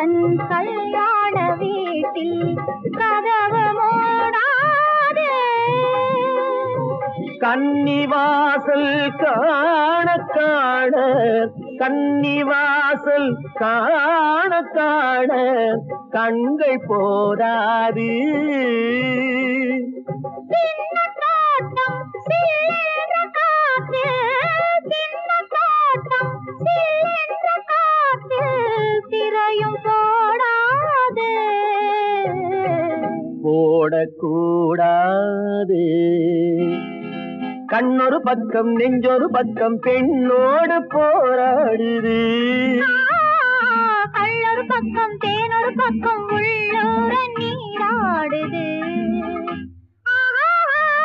கணவன் கல்யாண வீட்டில் கதவு மூடாது. கன்னிவாசல் காண காண கன்னிவாசல் காண காண கண்கள் போதாது. சின்ன தோட்டம் சில்லென்ற காற்று, சின்ன தோட்டம் சில்லென்ற காற்று திரையும் போடாது. போடக்கூடாது. கண்ணொரு பக்கம் நெஞ்சொரு பக்கம் பெண்ணோடு போராடுது. கள்ளொரு பக்கம் தேனொரு பக்கம் உள்ளூர நீராடுது.